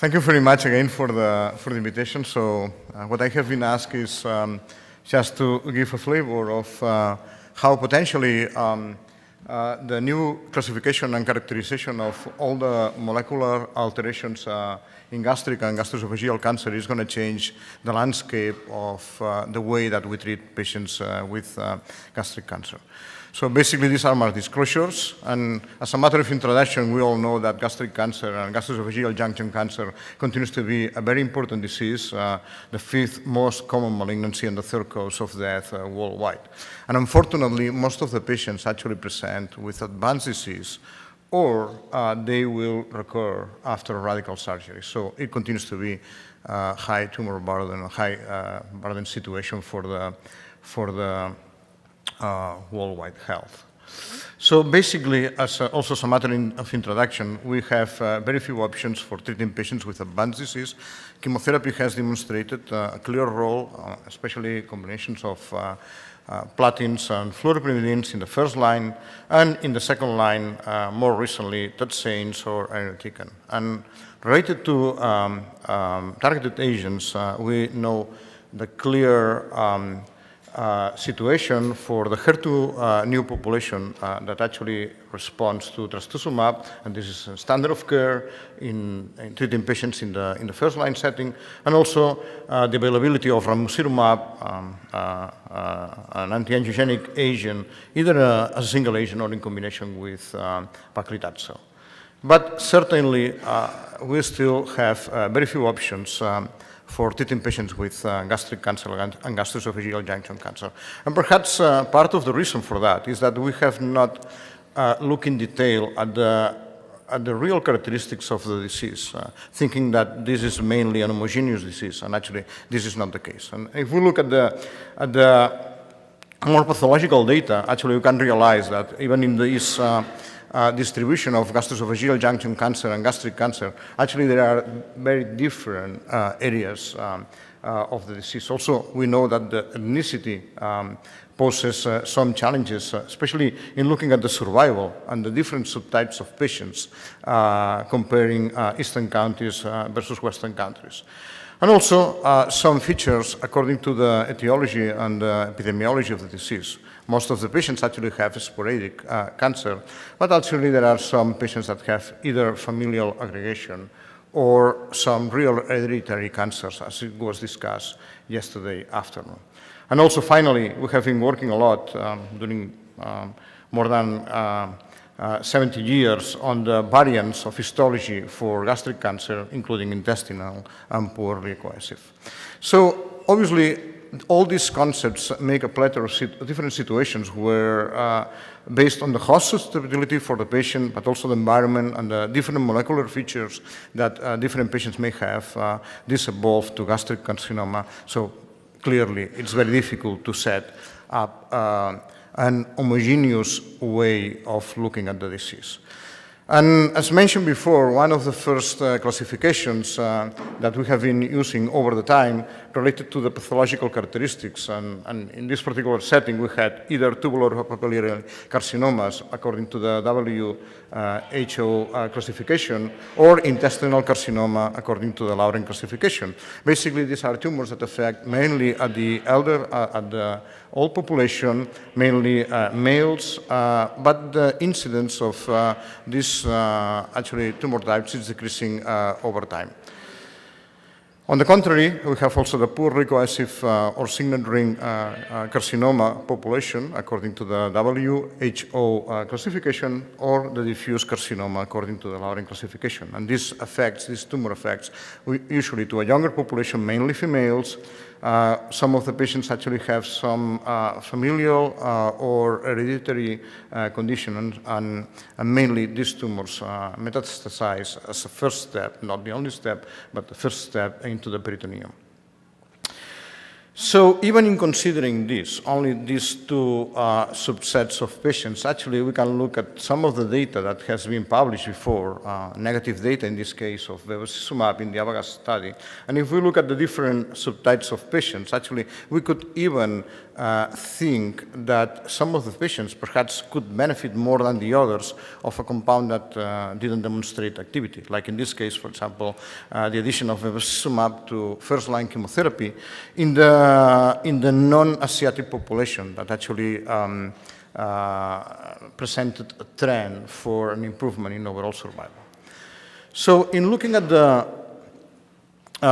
Thank you very much again for the invitation. So what I have been asked is just to give a flavor of how potentially the new classification and characterization of all the molecular alterations in gastric and gastroesophageal cancer is going to change the landscape of the way that we treat patients with gastric cancer. So basically, these are my disclosures, and as a matter of introduction, we all know that gastric cancer and gastroesophageal junction cancer continues to be a very important disease, the fifth most common malignancy and the third cause of death worldwide. And unfortunately, most of the patients actually present with advanced disease, or they will recur after radical surgery. So it continues to be a high tumor burden, a high burden situation for the worldwide health. So basically, as also a matter of introduction, we have very few options for treating patients with advanced disease. Chemotherapy has demonstrated a clear role, especially combinations of platins and fluoropyrimidines in the first line, and in the second line, more recently, taxanes or irinotecan. And related to targeted agents, we know the clear situation for the HER2 new population that actually responds to trastuzumab, and this is a standard of care in treating patients in the first line setting, and also the availability of ramucirumab, an anti-angiogenic agent, either as a single agent or in combination with paclitaxel. But certainly, we still have very few options for treating patients with gastric cancer and gastroesophageal junction cancer. And perhaps part of the reason for that is that we have not looked in detail at the real characteristics of the disease, thinking that this is mainly an homogeneous disease, and actually this is not the case. And if we look at the more pathological data, actually we can realize that even in this distribution of gastroesophageal junction cancer and gastric cancer, actually there are very different areas of the disease. Also, we know that the ethnicity poses some challenges, especially in looking at the survival and the different subtypes of patients, comparing eastern countries versus western countries. And also some features according to the etiology and the epidemiology of the disease. Most of the patients actually have sporadic cancer, but actually there are some patients that have either familial aggregation or some real hereditary cancers, as it was discussed yesterday afternoon. And also finally, we have been working a lot during more than 70 years on the variants of histology for gastric cancer, including intestinal and poorly cohesive. So obviously, all these concepts make a plethora of different situations where, based on the host susceptibility for the patient, but also the environment and the different molecular features that different patients may have, this evolved to gastric carcinoma. So clearly, it's very difficult to set up an homogeneous way of looking at the disease. And as mentioned before, one of the first classifications that we have been using over the time related to the pathological characteristics, and in this particular setting we had either tubular papillary carcinomas according to the WHO classification, or intestinal carcinoma according to the Lauren classification. Basically, these are tumors that affect mainly at the old population, mainly males, but the incidence of these actually tumor types is decreasing over time. On the contrary, we have also the poorly cohesive or signet ring carcinoma population according to the WHO classification, or the diffuse carcinoma according to the Lauren classification. And these tumor affects, usually to a younger population, mainly females. Some of the patients actually have some familial or hereditary condition, and mainly these tumors metastasize as a first step, not the only step, but the first step into the peritoneum. So even in considering this, only these two subsets of patients, actually we can look at some of the data that has been published before, negative data in this case of bevacizumab in the ABAGAS study. And if we look at the different subtypes of patients, actually we could even think that some of the patients perhaps could benefit more than the others of a compound that didn't demonstrate activity. Like in this case, for example, the addition of bevacizumab to first-line chemotherapy in the non-Asiatic population that actually presented a trend for an improvement in overall survival. So in looking at the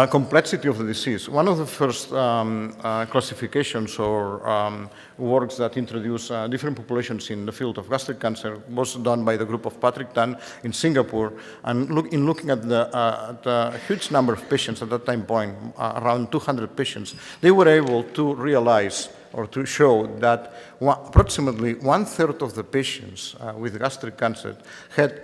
complexity of the disease, one of the first classifications or works that introduced different populations in the field of gastric cancer was done by the group of Patrick Tan in Singapore. And in looking at the huge number of patients at that time point, around 200 patients, they were able to realize or to show that approximately 1/3 of the patients with gastric cancer had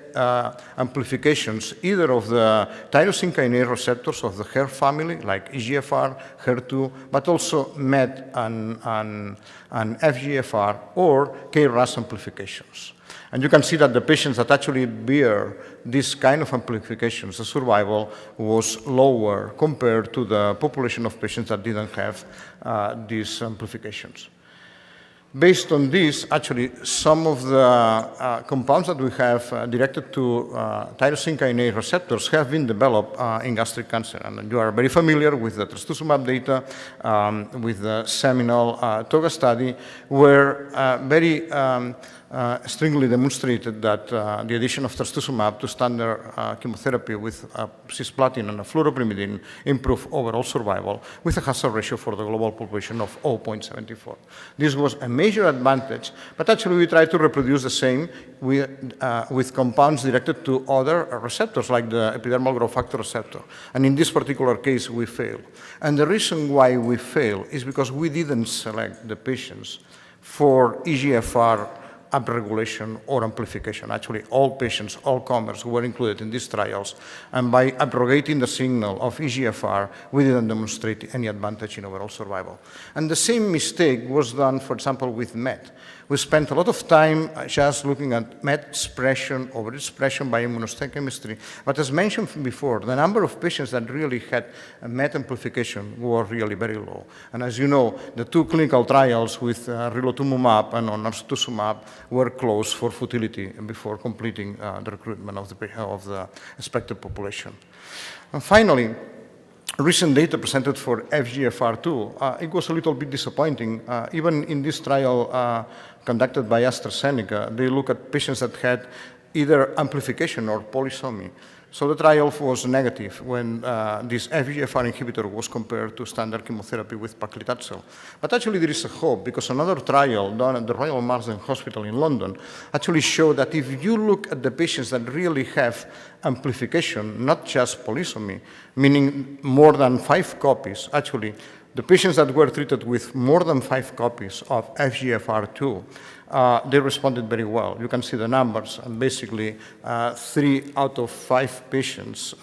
amplifications either of the tyrosine kinase receptors of the HER family, like EGFR, HER2, but also MET and FGFR, or KRAS amplifications. And you can see that the patients that actually bear this kind of amplifications, the survival was lower compared to the population of patients that didn't have these amplifications. Based on this, actually, some of the compounds that we have directed to tyrosine kinase receptors have been developed in gastric cancer. And you are very familiar with the trastuzumab data, with the seminal TOGA study, where very strongly demonstrated that the addition of trastuzumab to standard chemotherapy with cisplatin and fluoropyrimidine improved overall survival with a hazard ratio for the global population of 0.74. This was a major advantage, but actually we tried to reproduce the same with compounds directed to other receptors like the epidermal growth factor receptor. And in this particular case, we failed. And the reason why we failed is because we didn't select the patients for EGFR upregulation or amplification. Actually, all patients, all comers were included in these trials, and by abrogating the signal of EGFR, we didn't demonstrate any advantage in overall survival. And the same mistake was done, for example, with MET. We spent a lot of time just looking at MET expression, overexpression by immunohistochemistry, but as mentioned before, the number of patients that really had a MET amplification were really very low. And as you know, the two clinical trials with rilotumumab and onarstuzumab were closed for futility before completing the recruitment of the expected population. And finally, recent data presented for FGFR2, it was a little bit disappointing. Even in this trial conducted by AstraZeneca, they look at patients that had either amplification or polysomy. So the trial was negative when this FGFR inhibitor was compared to standard chemotherapy with paclitaxel. But actually there is a hope, because another trial done at the Royal Marsden Hospital in London actually showed that if you look at the patients that really have amplification, not just polysomy, meaning more than 5 copies, actually the patients that were treated with more than 5 copies of FGFR2, they responded very well. You can see the numbers, and basically 3 out of 5 patients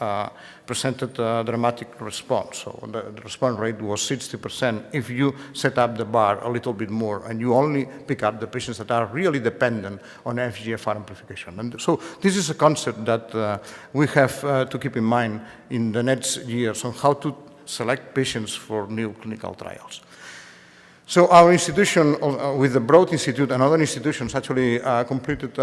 presented a dramatic response. So the response rate was 60% if you set up the bar a little bit more and you only pick up the patients that are really dependent on FGFR amplification. And so this is a concept that we have to keep in mind in the next years on how to select patients for new clinical trials. So our institution, with the Broad Institute and other institutions, actually completed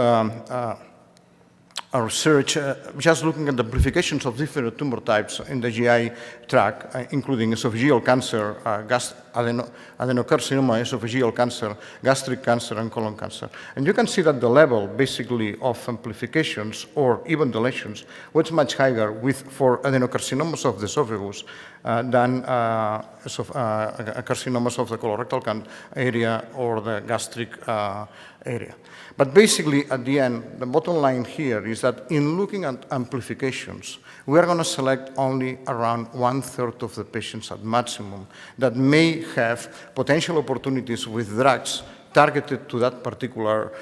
a research just looking at the amplifications of different tumor types in the GI tract, including esophageal cancer, adenocarcinoma, esophageal cancer, gastric cancer, and colon cancer. And you can see that the level, basically, of amplifications or even deletions was much higher for adenocarcinomas of the esophagus than carcinomas of the colorectal area or the gastric area. But basically, at the end, the bottom line here is that in looking at amplifications, we are going to select only around 1/3 of the patients at maximum that may have potential opportunities with drugs targeted to that particular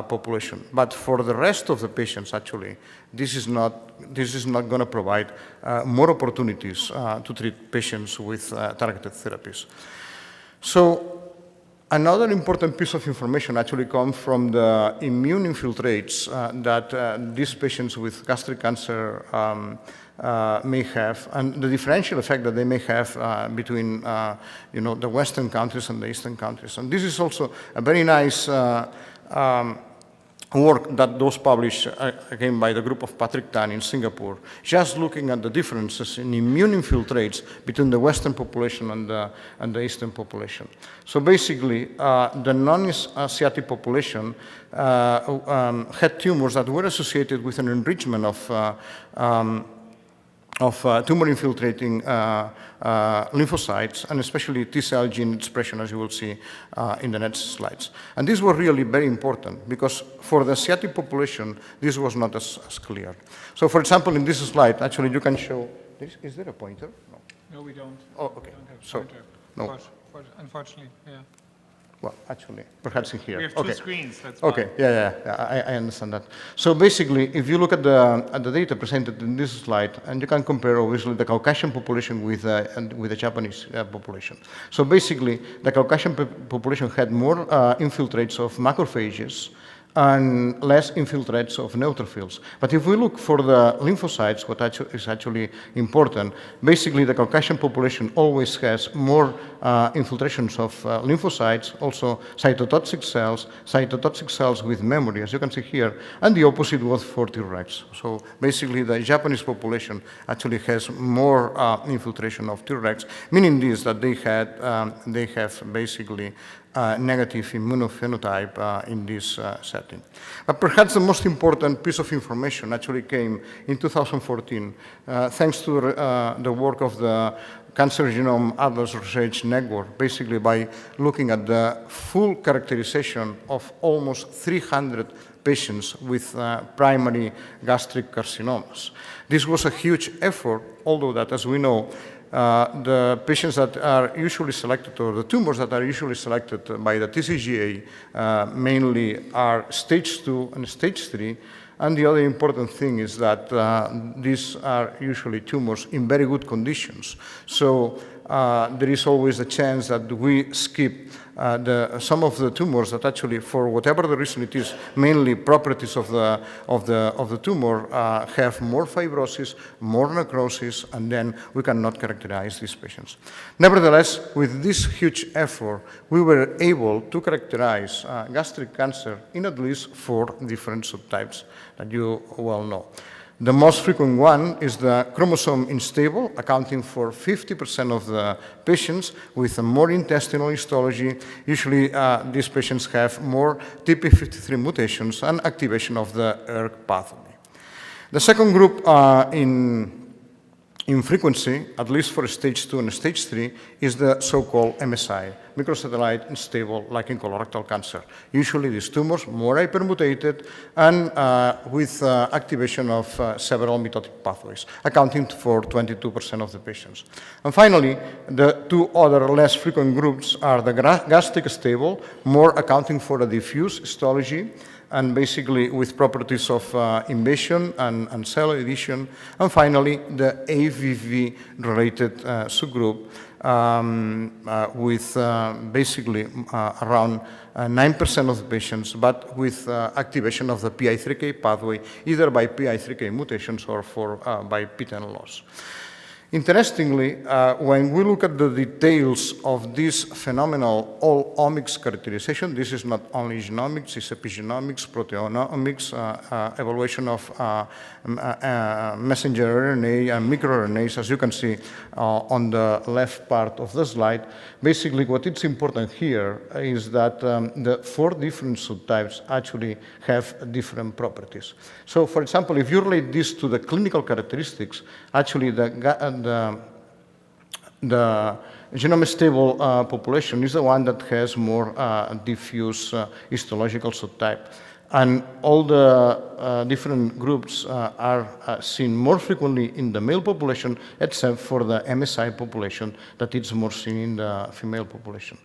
population. But for the rest of the patients, actually, this is not going to provide more opportunities to treat patients with targeted therapies. So another important piece of information actually comes from the immune infiltrates that these patients with gastric cancer may have, and the differential effect that they may have between the Western countries and the Eastern countries. And this is also a very nice work that was published, again, by the group of Patrick Tan in Singapore, just looking at the differences in immune infiltrates between the Western population and the Eastern population. So basically, the non-Asiatic population had tumors that were associated with an enrichment of tumor-infiltrating lymphocytes, and especially T-cell gene expression, as you will see in the next slides. And these were really very important, because for the Asiatic population, this was not as clear. So, for example, in this slide, actually, you can show this. Is there a pointer? No. No, we don't. Oh, okay. We don't have a So, pointer. no. Unfortunately, yeah. Well, actually, perhaps in here. We have two screens, that's why. Okay, yeah, I understand that. So basically, if you look at the data presented in this slide, and you can compare, obviously, the Caucasian population with the Japanese population. So basically, the Caucasian population had more infiltrates of macrophages and less infiltrates of neutrophils. But if we look for the lymphocytes, what is actually important, basically the Caucasian population always has more infiltrations of lymphocytes, also cytotoxic cells with memory, as you can see here, and the opposite was for Tregs. So basically the Japanese population actually has more infiltration of Tregs, meaning this, that they have basically negative immunophenotype in this setting. But perhaps the most important piece of information actually came in 2014, thanks to the work of the Cancer Genome Atlas Research Network, basically by looking at the full characterization of almost 300 patients with primary gastric carcinomas. This was a huge effort, although that, as we know, the patients that are usually selected, or the tumors that are usually selected by the TCGA, mainly are stage 2 and stage 3. And the other important thing is that these are usually tumors in very good conditions. So there is always a chance that we skip some of the tumors that actually, for whatever the reason it is, mainly properties of the tumor, have more fibrosis, more necrosis, and then we cannot characterize these patients. Nevertheless, with this huge effort, we were able to characterize gastric cancer in at least 4 different subtypes that you well know. The most frequent one is the chromosome unstable, accounting for 50% of the patients with a more intestinal histology. Usually, these patients have more TP53 mutations and activation of the ERK pathway. The second group in frequency, at least for stage 2 and stage 3, is the so-called MSI, microsatellite unstable, like in colorectal cancer. Usually these tumors more hypermutated and with activation of several mitotic pathways, accounting for 22% of the patients. And finally, the 2 other less frequent groups are the gastric stable, more accounting for a diffuse histology, and basically with properties of invasion and cell adhesion. And finally, the AVV-related subgroup with basically around 9% of the patients, but with activation of the PI3K pathway, either by PI3K mutations or by PTEN loss. Interestingly, when we look at the details of this phenomenal all-omics characterization, this is not only genomics, it's epigenomics, proteomics, evaluation of messenger RNA and microRNAs, as you can see on the left part of the slide. Basically, what is important here is that the 4 different subtypes actually have different properties. So, for example, if you relate this to the clinical characteristics, actually the genome stable population is the one that has more diffuse histological subtype. And all the different groups are seen more frequently in the male population, except for the MSI population that is more seen in the female population.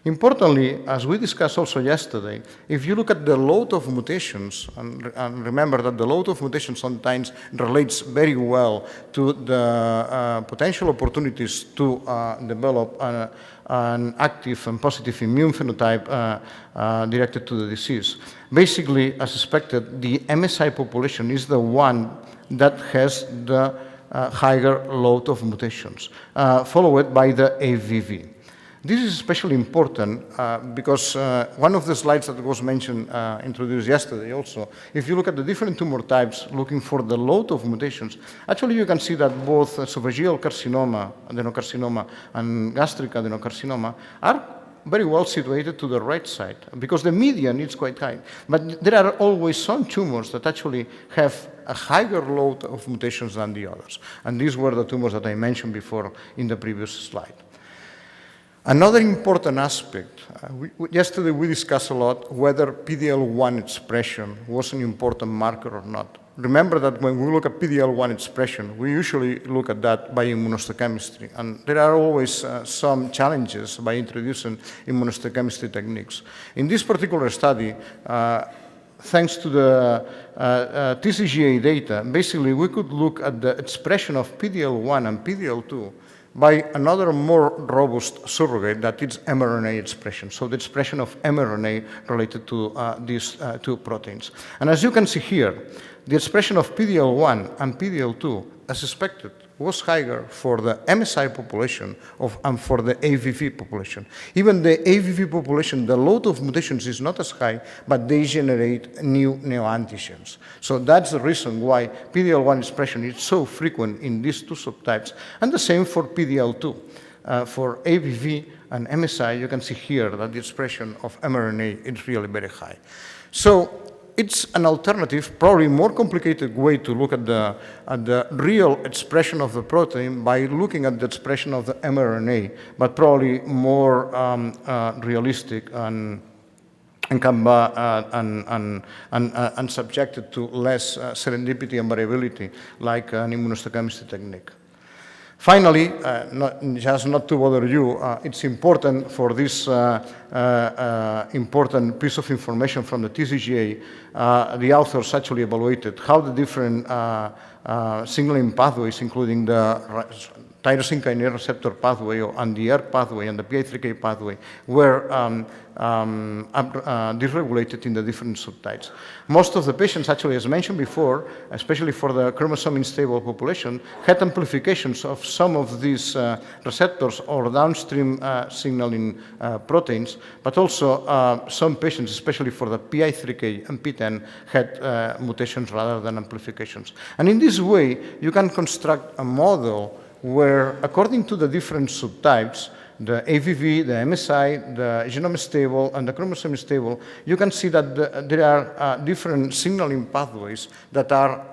Importantly, as we discussed also yesterday, if you look at the load of mutations, and remember that the load of mutations sometimes relates very well to the potential opportunities to develop an active and positive immune phenotype directed to the disease. Basically, as expected, the MSI population is the one that has the higher load of mutations, followed by the AVV. This is especially important because one of the slides that was mentioned, introduced yesterday also, if you look at the different tumor types looking for the load of mutations, actually you can see that both esophageal carcinoma, adenocarcinoma, and gastric adenocarcinoma are very well situated to the right side because the median is quite high. But there are always some tumors that actually have a higher load of mutations than the others. And these were the tumors that I mentioned before in the previous slide. Another important aspect, yesterday we discussed a lot whether PD-L1 expression was an important marker or not. Remember that when we look at PD-L1 expression, we usually look at that by immunohistochemistry, and there are always some challenges by introducing immunohistochemistry techniques. In this particular study, thanks to the TCGA data, basically we could look at the expression of PD-L1 and PD-L2 by another more robust surrogate that is mRNA expression, so the expression of mRNA related to these two proteins. And as you can see here, the expression of PD-L1 and PD-L2, as expected, was higher for the MSI population and for the AVV population. Even the AVV population, the load of mutations is not as high, but they generate new neoantigens. So that's the reason why PD-L1 expression is so frequent in these two subtypes, and the same for PD-L2. For AVV and MSI, you can see here that the expression of mRNA is really very high. So it's an alternative, probably more complicated way to look at the real expression of the protein by looking at the expression of the mRNA, but probably more realistic and subjected to less serendipity and variability, like an immunohistochemistry technique. Finally, just not to bother you, it's important for this important piece of information from the TCGA, the authors actually evaluated how the different signaling pathways, including the tyrosine kinase receptor pathway and the ERK pathway and the PI3K pathway, were dysregulated in the different subtypes. Most of the patients, actually, as mentioned before, especially for the chromosome unstable population, had amplifications of some of these receptors or downstream signaling proteins, but also some patients, especially for the PI3K and PTEN, had mutations rather than amplifications. And in this way, you can construct a model where, according to the different subtypes, the AVV, the MSI, the genome stable, and the chromosome stable, you can see that there are different signaling pathways that are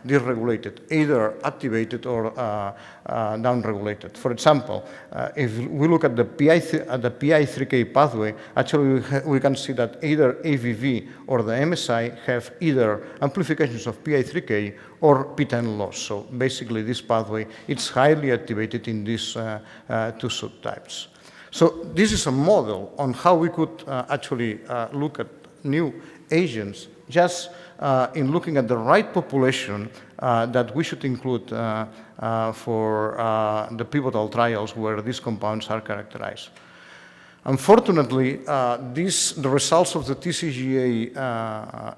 dysregulated, either activated or downregulated. For example, if we look at the PI3K pathway, actually we can see that either AVV or the MSI have either amplifications of PI3K or PTEN loss. So basically this pathway, it's highly activated in these two subtypes. So this is a model on how we could actually look at new agents just in looking at the right population that we should include for the pivotal trials where these compounds are characterized. Unfortunately, the results of the TCGA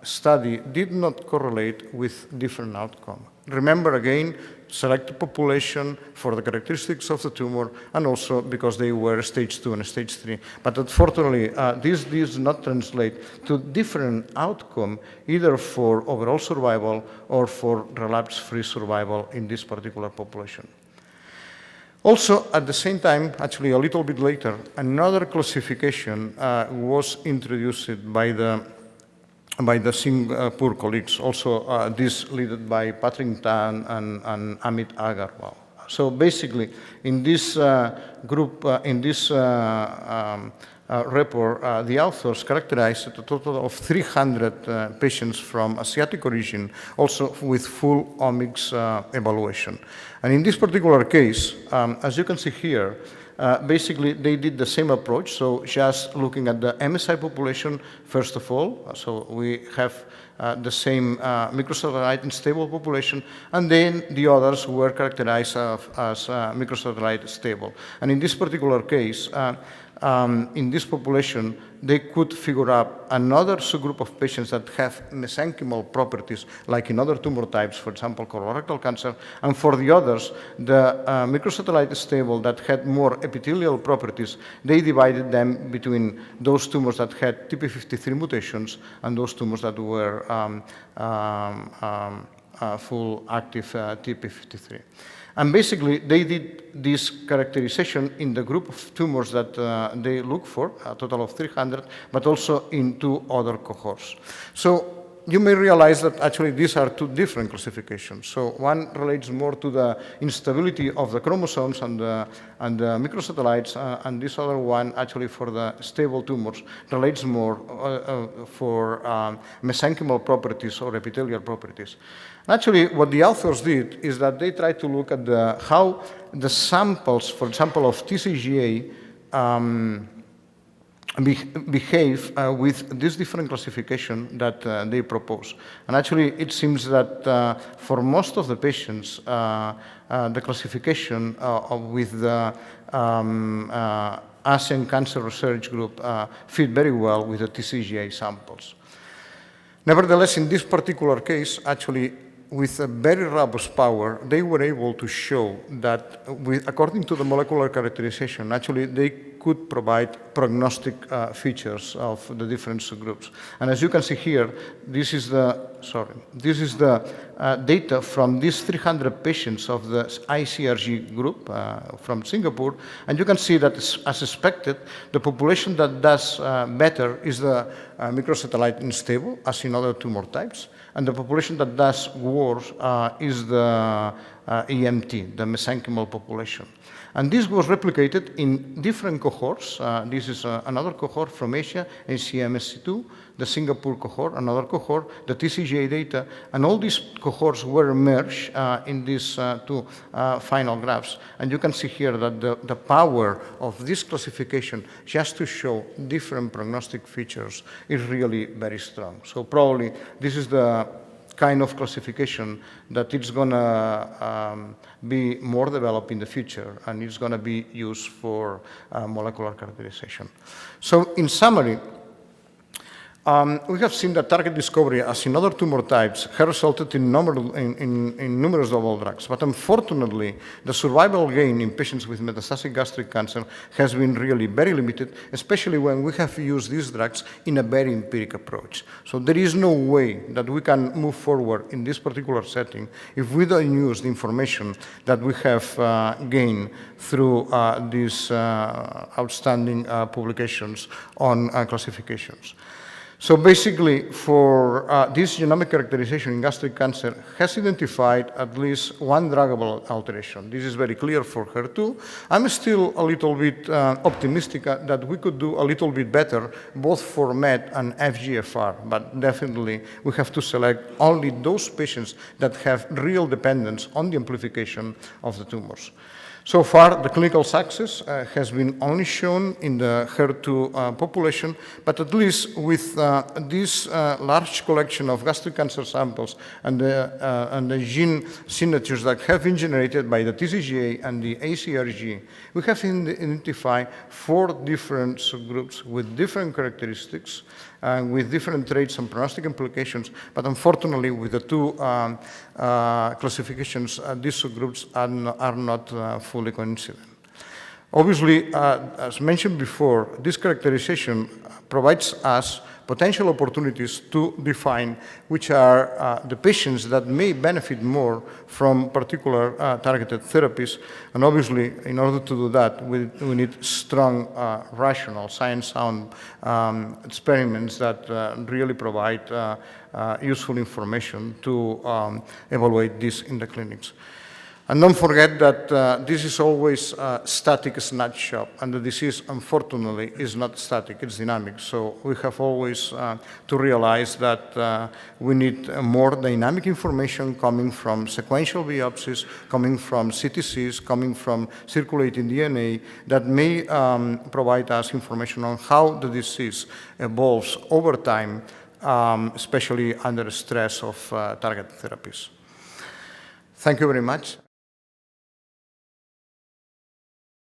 study did not correlate with different outcome. Remember again, select population for the characteristics of the tumor and also because they were stage 2 and stage 3. But unfortunately, this does not translate to different outcome either for overall survival or for relapse-free survival in this particular population. Also, at the same time, actually a little bit later, another classification was introduced by the Singapore colleagues, also this led by Patrick Tan and Amit Agarwal. So basically, in this group, in this report, the authors characterized a total of 300 patients from Asiatic origin, also with full omics evaluation. And in this particular case, as you can see here, basically they did the same approach, so just looking at the MSI population first of all, so we have the same microsatellite and stable population, and then the others were characterized as microsatellite stable. And in this particular case, in this population, they could figure out another subgroup of patients that have mesenchymal properties, like in other tumor types, for example, colorectal cancer. And for the others, the microsatellite stable that had more epithelial properties, they divided them between those tumors that had TP53 mutations and those tumors that were full active TP53. And basically, they did this characterization in the group of tumors that they look for, a total of 300, but also in 2 other cohorts. So you may realize that actually these are 2 different classifications. So one relates more to the instability of the chromosomes and the microsatellites, and this other one, actually for the stable tumors, relates more for mesenchymal properties or epithelial properties. Actually, what the authors did is that they tried to look at how the samples, for example, of TCGA behave with this different classification that they propose. And actually, it seems that for most of the patients, the classification with the Asian Cancer Research Group fit very well with the TCGA samples. Nevertheless, in this particular case, actually, with a very robust power, they were able to show that, according to the molecular characterization, actually they could provide prognostic features of the different subgroups. And as you can see here, this is the data from these 300 patients of the ACRG group from Singapore, and you can see that, as expected, the population that does better is the microsatellite unstable, as in other tumor types. And the population that does worse is the EMT, the mesenchymal population. And this was replicated in different cohorts. This is another cohort from Asia, ACMSC2, the Singapore cohort, another cohort, the TCGA data, and all these cohorts were merged in these 2 final graphs. And you can see here that the power of this classification, just to show different prognostic features, is really very strong. So probably this is the kind of classification that it's going to be more developed in the future, and it's going to be used for molecular characterization. So in summary, we have seen that target discovery, as in other tumor types, has resulted in numerous novel drugs. But unfortunately, the survival gain in patients with metastatic gastric cancer has been really very limited, especially when we have used these drugs in a very empiric approach. So there is no way that we can move forward in this particular setting if we don't use the information that we have gained through these outstanding publications on classifications. So basically, for this genomic characterization in gastric cancer has identified at least 1 druggable alteration. This is very clear for HER2. I'm still a little bit optimistic that we could do a little bit better, both for MET and FGFR, but definitely we have to select only those patients that have real dependence on the amplification of the tumors. So far, the clinical success has been only shown in the HER2 population, but at least with this large collection of gastric cancer samples and the gene signatures that have been generated by the TCGA and the ACRG, we have identified 4 different subgroups with different characteristics, with different traits and prognostic implications, but unfortunately, with the 2 classifications, these subgroups are not fully coincident. Obviously, as mentioned before, this characterization provides us potential opportunities to define which are the patients that may benefit more from particular targeted therapies. And obviously, in order to do that, we need strong, rational, science-sound experiments that really provide useful information to evaluate this in the clinics. And don't forget that this is always a static snapshot, and the disease, unfortunately, is not static, it's dynamic. So we have always to realize that we need more dynamic information coming from sequential biopsies, coming from CTCs, coming from circulating DNA, that may provide us information on how the disease evolves over time, especially under stress of targeted therapies. Thank you very much.